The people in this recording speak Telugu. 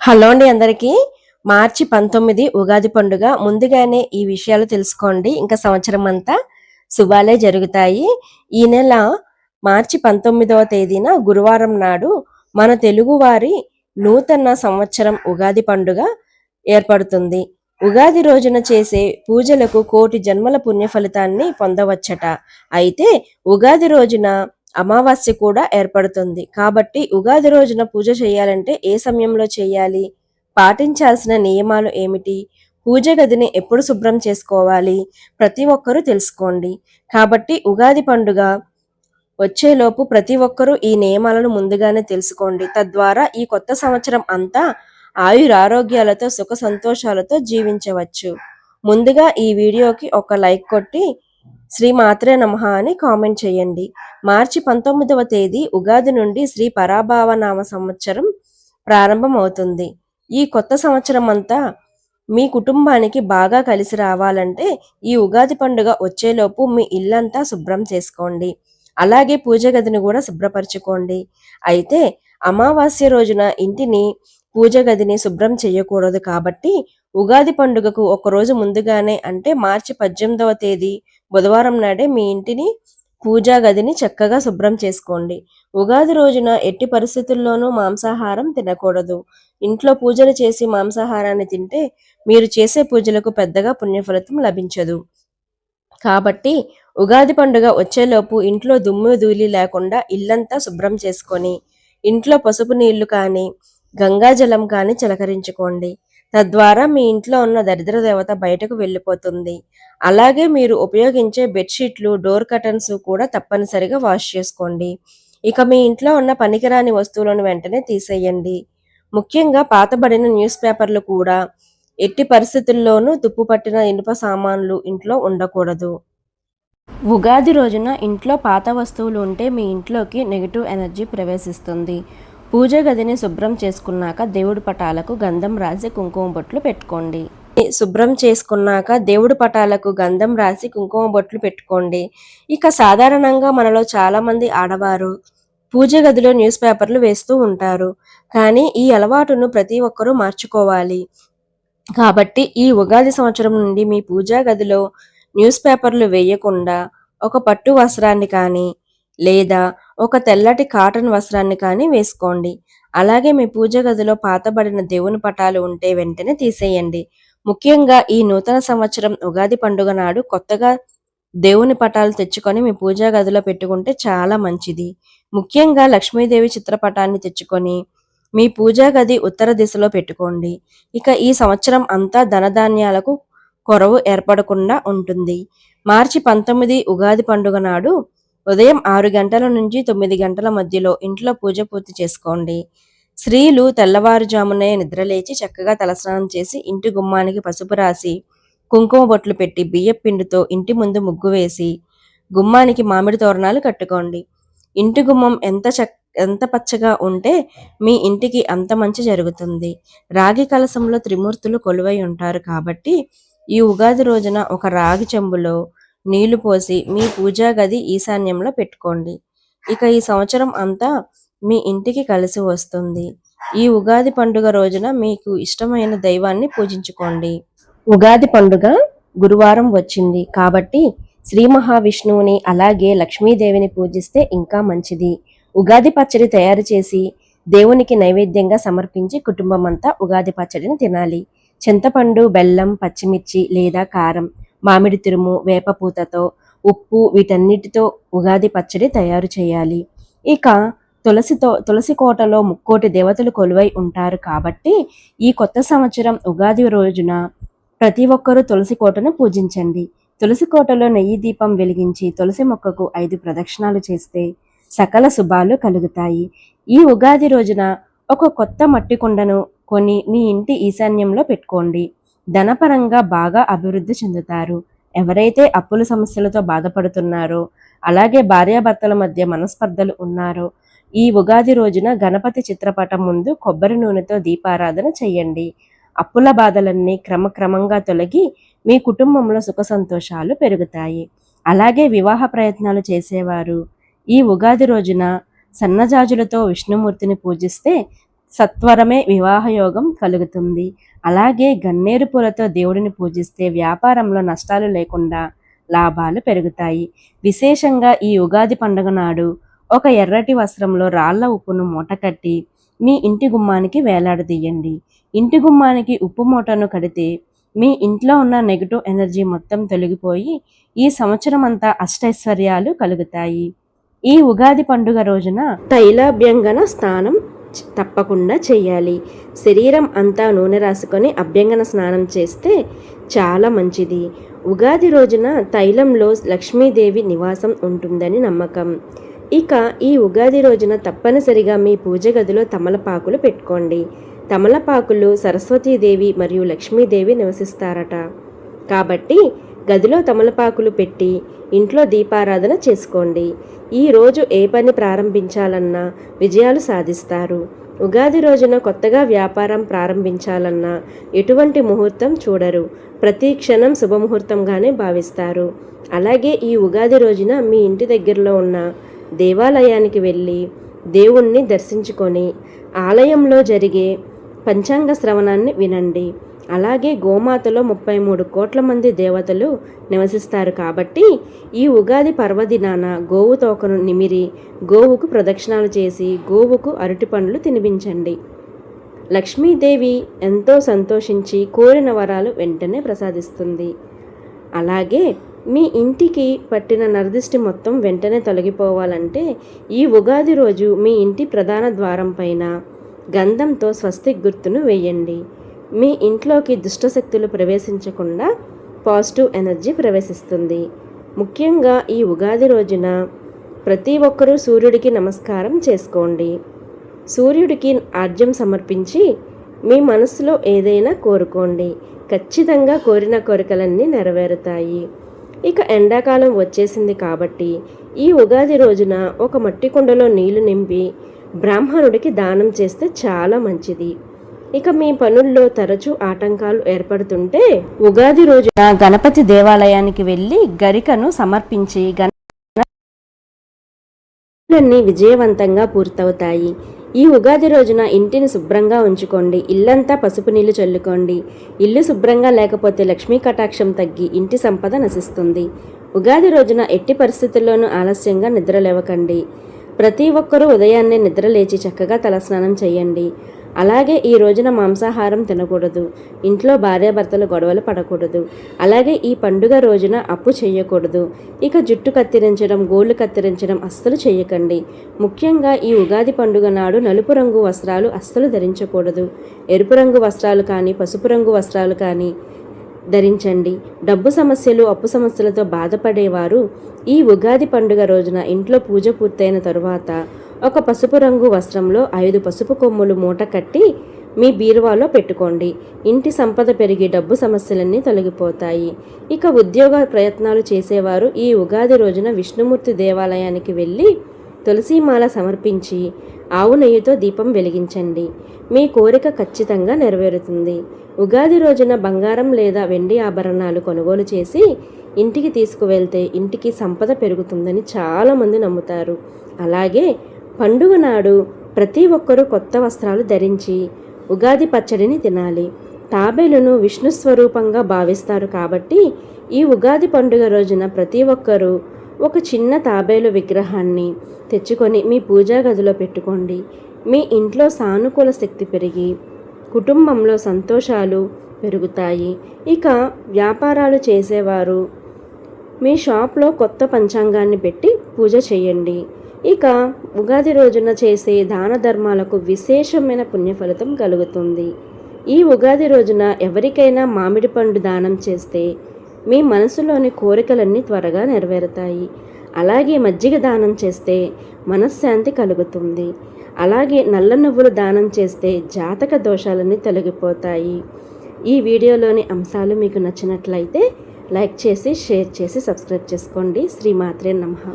హలో అండి అందరికీ. మార్చి 19 ఉగాది పండుగ. ముందుగానే ఈ విషయాలు తెలుసుకోండి. ఇంకా సంవత్సరం అంతా శుభాలే జరుగుతాయి. ఈ నెల మార్చి 19వ తేదీన గురువారం నాడు మన తెలుగువారి నూతన సంవత్సరం ఉగాది పండుగ ఏర్పడుతుంది. ఉగాది రోజున చేసే పూజలకు కోటి జన్మల పుణ్య ఫలితాన్ని పొందవచ్చట. అయితే ఉగాది రోజున అమావాస్య కూడా ఏర్పడుతుంది. కాబట్టి ఉగాది రోజున పూజ చేయాలంటే ఏ సమయంలో చేయాలి? పాటించాల్సిన నియమాలు ఏమిటి? పూజ గదిని ఎప్పుడు శుభ్రం చేసుకోవాలి? ప్రతి ఒక్కరూ తెలుసుకోండి. కాబట్టి ఉగాది పండుగ వచ్చేలోపు ప్రతి ఒక్కరూ ఈ నియమాలను ముందుగానే తెలుసుకోండి. తద్వారా ఈ కొత్త సంవత్సరం అంతా ఆయురారోగ్యాలతో సుఖ సంతోషాలతో జీవించవచ్చు. ముందుగా ఈ వీడియోకి ఒక లైక్ కొట్టి శ్రీ మాత్రే నమః అని కామెంట్ చేయండి. మార్చి 19వ తేదీ ఉగాది నుండి శ్రీ పరాభావనామ సంవత్సరం ప్రారంభమవుతుంది. ఈ కొత్త సంవత్సరం అంతా మీ కుటుంబానికి బాగా కలిసి రావాలంటే ఈ ఉగాది పండుగ వచ్చేలోపు మీ ఇల్లంతా శుభ్రం చేసుకోండి. అలాగే పూజ గదిని కూడా శుభ్రపరచుకోండి. అయితే అమావాస్య రోజున ఇంటిని పూజ గదిని శుభ్రం చేయకూడదు. కాబట్టి ఉగాది పండుగకు ఒకరోజు ముందుగానే అంటే మార్చి 18వ తేదీ బుధవారం నాడే మీ ఇంటిని పూజా గదిని చక్కగా శుభ్రం చేసుకోండి. ఉగాది రోజున ఎట్టి పరిస్థితుల్లోనూ మాంసాహారం తినకూడదు. ఇంట్లో పూజలు చేసి మాంసాహారాన్ని తింటే మీరు చేసే పూజలకు పెద్దగా పుణ్యఫలితం లభించదు. కాబట్టి ఉగాది పండుగ వచ్చేలోపు ఇంట్లో దుమ్ము ధూళి లేకుండా ఇల్లంతా శుభ్రం చేసుకొని ఇంట్లో పసుపు నీళ్లు కానీ గంగాజలం కానీ చిలకరించుకోండి. తద్వారా మీ ఇంట్లో ఉన్న దరిద్ర దేవత బయటకు వెళ్ళిపోతుంది. అలాగే మీరు ఉపయోగించే బెడ్షీట్లు, డోర్ కర్టన్స్ కూడా తప్పనిసరిగా వాష్ చేసుకోండి. ఇక మీ ఇంట్లో ఉన్న పనికిరాని వస్తువులను వెంటనే తీసేయండి. ముఖ్యంగా పాతబడిన న్యూస్ పేపర్లు కూడా ఎట్టి పరిస్థితుల్లోనూ తుప్పు పట్టిన ఇనుప సామాన్లు ఇంట్లో ఉండకూడదు. ఉగాది రోజున ఇంట్లో పాత వస్తువులు ఉంటే మీ ఇంట్లోకి నెగిటివ్ ఎనర్జీ ప్రవేశిస్తుంది. పూజ గదిని శుభ్రం చేసుకున్నాక దేవుడి పటాలకు గంధం రాసి కుంకుమ బొట్లు పెట్టుకోండి. శుభ్రం చేసుకున్నాక దేవుడి పటాలకు గంధం రాసి కుంకుమ బొట్లు పెట్టుకోండి. ఇక సాధారణంగా మనలో చాలా మంది ఆడవారు పూజ గదిలో న్యూస్ పేపర్లు వేస్తూ ఉంటారు. కానీ ఈ అలవాటును ప్రతి ఒక్కరూ మార్చుకోవాలి. కాబట్టి ఈ ఉగాది సంవత్సరం నుండి మీ పూజా గదిలో న్యూస్ పేపర్లు వేయకుండా ఒక పట్టు వస్త్రాన్ని కానీ లేదా ఒక తెల్లటి కాటన్ వస్త్రాన్ని కానీ వేసుకోండి. అలాగే మీ పూజ గదిలో పాతబడిన దేవుని పటాలు ఉంటే వెంటనే తీసేయండి. ముఖ్యంగా ఈ నూతన సంవత్సరం ఉగాది పండుగ నాడు కొత్తగా దేవుని పటాలు తెచ్చుకొని మీ పూజా గదిలో పెట్టుకుంటే చాలా మంచిది. ముఖ్యంగా లక్ష్మీదేవి చిత్రపటాన్ని తెచ్చుకొని మీ పూజా గది ఉత్తర దిశలో పెట్టుకోండి. ఇక ఈ సంవత్సరం అంతా ధనధాన్యాలకు కొరవు ఏర్పడకుండా ఉంటుంది. మార్చి 19 ఉగాది పండుగ నాడు ఉదయం 6 గంటల నుంచి 9 గంటల మధ్యలో ఇంట్లో పూజ పూర్తి చేసుకోండి. స్త్రీలు తెల్లవారుజామునే నిద్రలేచి చక్కగా తలస్నానం చేసి ఇంటి గుమ్మానికి పసుపు రాసి కుంకుమ బొట్లు పెట్టి బియ్యం పిండితో ఇంటి ముందు ముగ్గు వేసి గుమ్మానికి మామిడి తోరణాలు కట్టుకోండి. ఇంటి గుమ్మం ఎంత పచ్చగా ఉంటే మీ ఇంటికి అంత మంచి జరుగుతుంది. రాగి కలశంలో త్రిమూర్తులు కొలువై ఉంటారు. కాబట్టి ఈ ఉగాది రోజున ఒక రాగి చెంబులో నీళ్లు పోసి మీ పూజా గది ఈశాన్యంలో పెట్టుకోండి. ఇక ఈ సంవత్సరం అంతా మీ ఇంటికి కలిసి వస్తుంది. ఈ ఉగాది పండుగ రోజున మీకు ఇష్టమైన దైవాన్ని పూజించుకోండి. ఉగాది పండుగ గురువారం వచ్చింది కాబట్టి శ్రీ మహావిష్ణువుని అలాగే లక్ష్మీదేవిని పూజిస్తే ఇంకా మంచిది. ఉగాది పచ్చడి తయారు చేసి దేవునికి నైవేద్యంగా సమర్పించి కుటుంబమంతా ఉగాది పచ్చడిని తినాలి. చింతపండు, బెల్లం, పచ్చిమిర్చి లేదా కారం, మామిడి తురుము, వేపపూతతో, ఉప్పు వీటన్నిటితో ఉగాది పచ్చడి తయారు చేయాలి. ఇక తులసి కోటలో ముక్కోటి దేవతలు కొలువై ఉంటారు. కాబట్టి ఈ కొత్త సంవత్సరం ఉగాది రోజున ప్రతి ఒక్కరూ తులసి కోటను పూజించండి. తులసి కోటలో నెయ్యి దీపం వెలిగించి తులసి మొక్కకు 5 ప్రదక్షిణాలు చేస్తే సకల శుభాలు కలుగుతాయి. ఈ ఉగాది రోజున ఒక కొత్త మట్టి కుండను కొని మీ ఇంటి ఈశాన్యంలో పెట్టుకోండి. ధనపరంగా బాగా అభివృద్ధి చెందుతారు. ఎవరైతే అప్పుల సమస్యలతో బాధపడుతున్నారో అలాగే భార్యాభర్తల మధ్య మనస్పర్ధలు ఉన్నారో ఈ ఉగాది రోజున గణపతి చిత్రపటం ముందు కొబ్బరి నూనెతో దీపారాధన చేయండి. అప్పుల బాధలన్నీ క్రమక్రమంగా తొలగి మీ కుటుంబంలో సుఖ సంతోషాలు పెరుగుతాయి. అలాగే వివాహ ప్రయత్నాలు చేసేవారు ఈ ఉగాది రోజున సన్నజాజులతో విష్ణుమూర్తిని పూజిస్తే సత్వరమే వివాహయోగం కలుగుతుంది. అలాగే గన్నేరు పూలతో దేవుడిని పూజిస్తే వ్యాపారంలో నష్టాలు లేకుండా లాభాలు పెరుగుతాయి. విశేషంగా ఈ ఉగాది పండుగ నాడు ఒక ఎర్రటి వస్త్రంలో రాళ్ల ఉప్పును మూటకట్టి మీ ఇంటి గుమ్మానికి వేలాడదీయండి. ఇంటి గుమ్మానికి ఉప్పు మూటను కడితే మీ ఇంట్లో ఉన్న నెగటివ్ ఎనర్జీ మొత్తం తొలగిపోయి ఈ సంవత్సరం అంతా అష్టైశ్వర్యాలు కలుగుతాయి. ఈ ఉగాది పండుగ రోజున తైలాభ్యంగన స్నానం తప్పకుండా చేయాలి. శరీరం అంతా నూనె రాసుకొని అభ్యంగన స్నానం చేస్తే చాలా మంచిది. ఉగాది రోజున తైలంలో లక్ష్మీదేవి నివాసం ఉంటుందని నమ్మకం. ఇక ఈ ఉగాది రోజున తప్పనిసరిగా మీ పూజ గదిలో తమలపాకులు పెట్టుకోండి. తమలపాకులు సరస్వతీదేవి మరియు లక్ష్మీదేవి నివసిస్తారట. కాబట్టి గదిలో తమలపాకులు పెట్టి ఇంట్లో దీపారాధన చేసుకోండి. ఈరోజు ఏ పని ప్రారంభించాలన్నా విజయాలు సాధిస్తారు. ఉగాది రోజున కొత్తగా వ్యాపారం ప్రారంభించాలన్నా ఎటువంటి ముహూర్తం చూడరు. ప్రతి క్షణం శుభముహూర్తంగానే భావిస్తారు. అలాగే ఈ ఉగాది రోజున మీ ఇంటి దగ్గరలో ఉన్న దేవాలయానికి వెళ్ళి దేవుణ్ణి దర్శించుకొని ఆలయంలో జరిగే పంచాంగ శ్రవణాన్ని వినండి. అలాగే గోమాతలో 33 కోట్ల మంది దేవతలు నివసిస్తారు కాబట్టి ఈ ఉగాది పర్వదినాన గోవు తోకను నిమిరి గోవుకు ప్రదక్షిణాలు చేసి గోవుకు అరటి పండ్లు తినిపించండి. లక్ష్మీదేవి ఎంతో సంతోషించి కోరిన వరాలు వెంటనే ప్రసాదిస్తుంది. అలాగే మీ ఇంటికి పట్టిన నరదిష్టి మొత్తం వెంటనే తొలగిపోవాలంటే ఈ ఉగాది రోజు మీ ఇంటి ప్రధాన ద్వారం పైన గంధంతో స్వస్తిక్ గుర్తును వేయండి. మీ ఇంట్లోకి దుష్టశక్తులు ప్రవేశించకుండా పాజిటివ్ ఎనర్జీ ప్రవేశిస్తుంది. ముఖ్యంగా ఈ ఉగాది రోజున ప్రతి ఒక్కరూ సూర్యుడికి నమస్కారం చేసుకోండి. సూర్యుడికి ఆర్జ్యం సమర్పించి మీ మనసులో ఏదైనా కోరుకోండి. ఖచ్చితంగా కోరిన కోరికలన్నీ నెరవేరుతాయి. ఇక ఎండాకాలం వచ్చేసింది కాబట్టి ఈ ఉగాది రోజున ఒక మట్టి కుండలో నీళ్లు నింపి బ్రాహ్మణుడికి దానం చేస్తే చాలా మంచిది. ఇక మీ పనుల్లో తరచూ ఆటంకాలు ఏర్పడుతుంటే ఉగాది రోజున గణపతి దేవాలయానికి వెళ్ళి గరికను సమర్పించి గణపతులన్నీ విజయవంతంగా పూర్తవుతాయి. ఈ ఉగాది రోజున ఇంటిని శుభ్రంగా ఉంచుకోండి. ఇల్లంతా పసుపు నీళ్లు చల్లుకోండి. ఇల్లు శుభ్రంగా లేకపోతే లక్ష్మీ కటాక్షం తగ్గి ఇంటి సంపద నశిస్తుంది. ఉగాది రోజున ఎట్టి పరిస్థితుల్లోనూ ఆలస్యంగా నిద్ర లేవకండి. ప్రతి ఒక్కరూ ఉదయాన్నే నిద్ర లేచి చక్కగా తలస్నానం చేయండి. అలాగే ఈ రోజున మాంసాహారం తినకూడదు. ఇంట్లో భార్యాభర్తలు గొడవలు పడకూడదు. అలాగే ఈ పండుగ రోజున అప్పు చేయకూడదు. ఇక జుట్టు కత్తిరించడం, గోళ్లు కత్తిరించడం అస్సలు చేయకండి. ముఖ్యంగా ఈ ఉగాది పండుగ నాడు నలుపు రంగు వస్త్రాలు అస్సలు ధరించకూడదు. ఎరుపు రంగు వస్త్రాలు కానీ పసుపు రంగు వస్త్రాలు కానీ ధరించండి. డబ్బు సమస్యలు, అప్పు సమస్యలతో బాధపడేవారు ఈ ఉగాది పండుగ రోజున ఇంట్లో పూజ పూర్తయిన తరువాత ఒక పసుపు రంగు వస్త్రంలో 5 పసుపు కొమ్ములు మూట కట్టి మీ బీరువాలో పెట్టుకోండి. ఇంటి సంపద పెరిగి డబ్బు సమస్యలన్నీ తొలగిపోతాయి. ఇక ఉద్యోగ ప్రయత్నాలు చేసేవారు ఈ ఉగాది రోజున విష్ణుమూర్తి దేవాలయానికి వెళ్ళి తులసీమాల సమర్పించి ఆవు నెయ్యితో దీపం వెలిగించండి. మీ కోరిక ఖచ్చితంగా నెరవేరుతుంది. ఉగాది రోజున బంగారం లేదా వెండి ఆభరణాలు కొనుగోలు చేసి ఇంటికి తీసుకువెళ్తే ఇంటికి సంపద పెరుగుతుందని చాలామంది నమ్ముతారు. అలాగే పండుగ నాడు ప్రతి ఒక్కరూ కొత్త వస్త్రాలు ధరించి ఉగాది పచ్చడిని తినాలి. తాబేలును విష్ణు స్వరూపంగా భావిస్తారు కాబట్టి ఈ ఉగాది పండుగ రోజున ప్రతి ఒక్కరూ ఒక చిన్న తాబేలు విగ్రహాన్ని తెచ్చుకొని మీ పూజా గదిలో పెట్టుకోండి. మీ ఇంట్లో సానుకూల శక్తి పెరిగి కుటుంబంలో సంతోషాలు పెరుగుతాయి. ఇక వ్యాపారాలు చేసేవారు మీ షాప్లో కొత్త పంచాంగాన్ని పెట్టి పూజ చేయండి. ఇక ఉగాది రోజున చేసే దాన ధర్మాలకు విశేషమైన పుణ్యఫలితం కలుగుతుంది. ఈ ఉగాది రోజున ఎవరికైనా మామిడి పండు దానం చేస్తే మీ మనసులోని కోరికలన్నీ త్వరగా నెరవేరుతాయి. అలాగే మజ్జిగ దానం చేస్తే మనశ్శాంతి కలుగుతుంది. అలాగే నల్ల నువ్వులు దానం చేస్తే జాతక దోషాలన్నీ తొలగిపోతాయి. ఈ వీడియోలోని అంశాలు మీకు నచ్చినట్లయితే లైక్ చేసి, షేర్ చేసి, సబ్స్క్రైబ్ చేసుకోండి. శ్రీమాత్రే నమః.